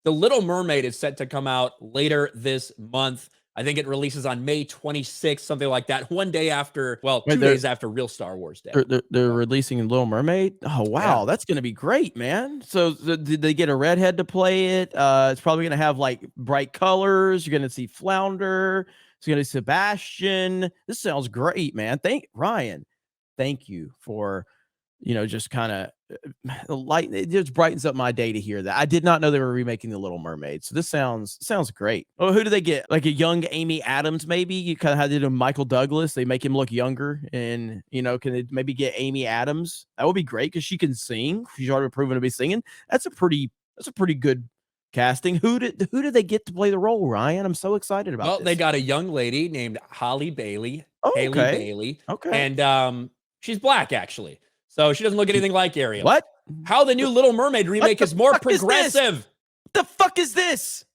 The Little Mermaid is set to come out later this month. I think it releases on May 26th, something like that. One day after, well, Wait, 2 days after Real Star Wars Day. they're releasing Little Mermaid. Oh Yeah. wow, that's gonna be great, man. So did they get a redhead to play it? It's probably gonna have like bright colors. You're gonna see Flounder. You're gonna see Sebastian. This sounds great, man. Thank Ryan. Thank you for just kind of light. It just brightens up my day to hear that. I did not know they were remaking The Little Mermaid, so this sounds great. Oh, who do they get? Like a young Amy Adams, maybe? You kind of had to do Michael Douglas. They make him look younger, and can they maybe get Amy Adams? That would be great because she can sing. She's already proven to be singing. That's a pretty good casting. Who did they get to play the role, Ryan? I'm so excited about this. They got a young lady named Halle Bailey. Oh, Haley okay. Bailey. Okay. And she's black, actually. So she doesn't look anything like Ariel. What? How the new Little Mermaid remake is more progressive. What the fuck is this?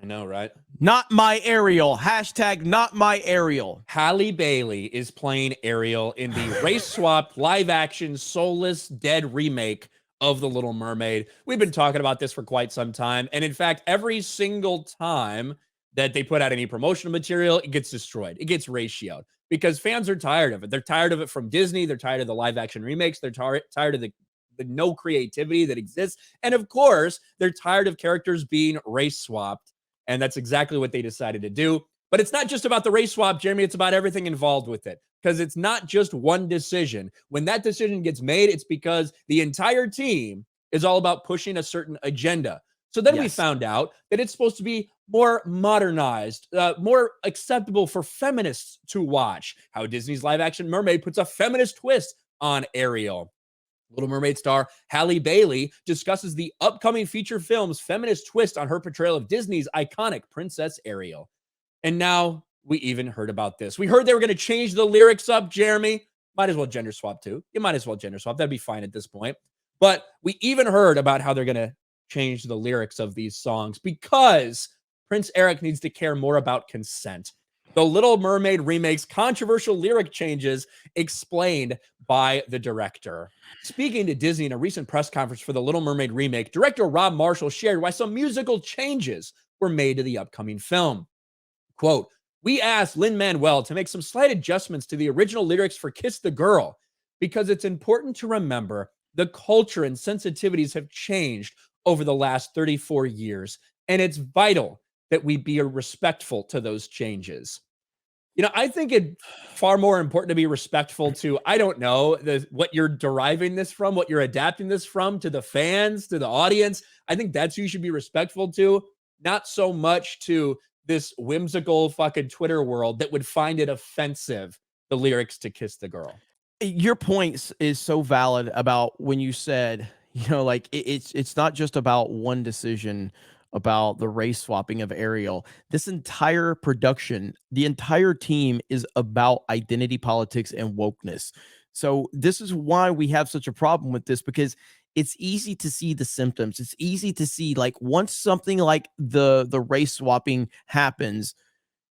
I know, right? Not my Ariel. Hashtag not my Ariel. Halle Bailey is playing Ariel in the race-swapped, live-action, soulless, dead remake of The Little Mermaid. We've been talking about this for quite some time. And in fact, every single time that they put out any promotional material, it gets destroyed. It gets ratioed because fans are tired of it. They're tired of it from Disney. They're tired of the live-action remakes. They're tired of the no creativity that exists. And of course, they're tired of characters being race-swapped. And that's exactly what they decided to do. But it's not just about the race swap, Jeremy. It's about everything involved with it. Because it's not just one decision. When that decision gets made, it's because the entire team is all about pushing a certain agenda. So then we found out that it's supposed to be more modernized, more acceptable for feminists to watch. How Disney's live-action Mermaid puts a feminist twist on Ariel. Little Mermaid star Halle Bailey discusses the upcoming feature film's feminist twist on her portrayal of Disney's iconic Princess Ariel. And now we even heard about this. We heard they were going to change the lyrics up, Jeremy. Might as well gender swap too. You might as well gender swap. That'd be fine at this point. But we even heard about how they're going to change the lyrics of these songs because Prince Eric needs to care more about consent. The Little Mermaid remake's controversial lyric changes explained by the director. Speaking to Disney in a recent press conference for the Little Mermaid remake, director Rob Marshall shared why some musical changes were made to the upcoming film. Quote, "We asked Lin-Manuel to make some slight adjustments to the original lyrics for Kiss the Girl because it's important to remember the culture and sensitivities have changed over the last 34 years, and it's vital that we be respectful to those changes." I think it's far more important to be respectful to, I don't know, what you're deriving this from, what you're adapting this from, to the fans, to the audience. I think that's who you should be respectful to, not so much to this whimsical fucking Twitter world that would find it offensive, the lyrics to Kiss the Girl. Your point is so valid about when you said, like it's not just about one decision about the race swapping of Ariel. This entire production, the entire team is about identity politics and wokeness. So this is why we have such a problem with this, because it's easy to see the symptoms. It's easy to see, like, once something like the race swapping happens,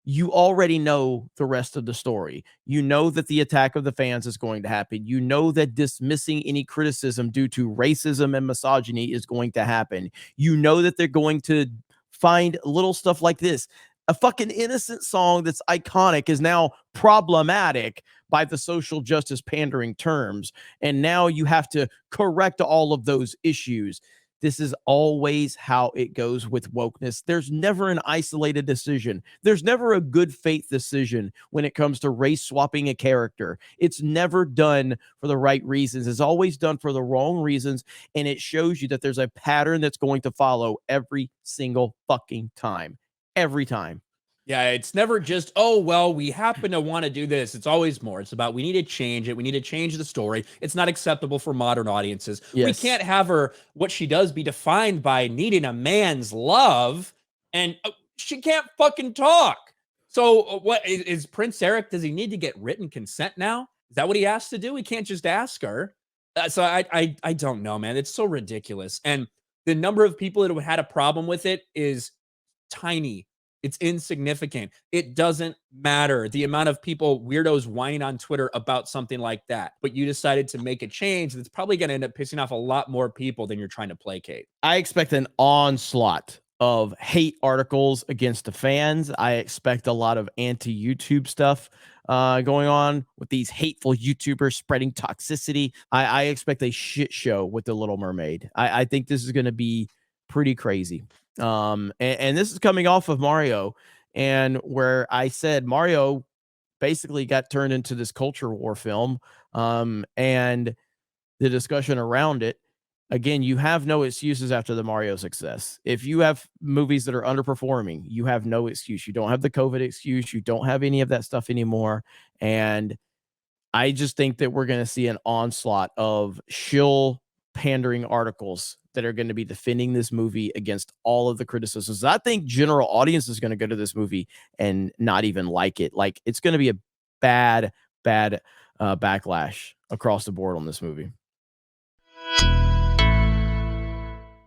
you already know the rest of the story. You know that the attack of the fans is going to happen. You know that dismissing any criticism due to racism and misogyny is going to happen. You know that they're going to find little stuff like this. A fucking innocent song that's iconic is now problematic by the social justice pandering terms. And now you have to correct all of those issues. This is always how it goes with wokeness. There's never an isolated decision. There's never a good faith decision when it comes to race swapping a character. It's never done for the right reasons. It's always done for the wrong reasons. And it shows you that there's a pattern that's going to follow every single fucking time. Every time. Yeah, it's never just, oh, well, we happen to want to do this. It's always more. It's about, we need to change it. We need to change the story. It's not acceptable for modern audiences. Yes. We can't have her, what she does, be defined by needing a man's love, and she can't fucking talk. So what is Prince Eric? Does he need to get written consent now? Is that what he has to do? He can't just ask her. So I don't know, man. It's so ridiculous. And the number of people that have had a problem with it is tiny. It's insignificant. It doesn't matter the amount of people, weirdos, whining on Twitter about something like that. But you decided to make a change that's probably going to end up pissing off a lot more people than you're trying to placate. I expect an onslaught of hate articles against the fans. I expect a lot of anti-YouTube stuff going on with these hateful YouTubers spreading toxicity. I expect a shit show with The Little Mermaid. I think this is going to be pretty crazy. And this is coming off of Mario, and where I said Mario basically got turned into this culture war film, and the discussion around it. Again, you have no excuses after the Mario success. If you have movies that are underperforming, you have no excuse. You don't have the COVID excuse. You don't have any of that stuff anymore. And I just think that we're going to see an onslaught of shill pandering articles that are going to be defending this movie against all of the criticisms. I think general audience is going to go to this movie and not even like it. Like, it's going to be a bad backlash across the board on this movie.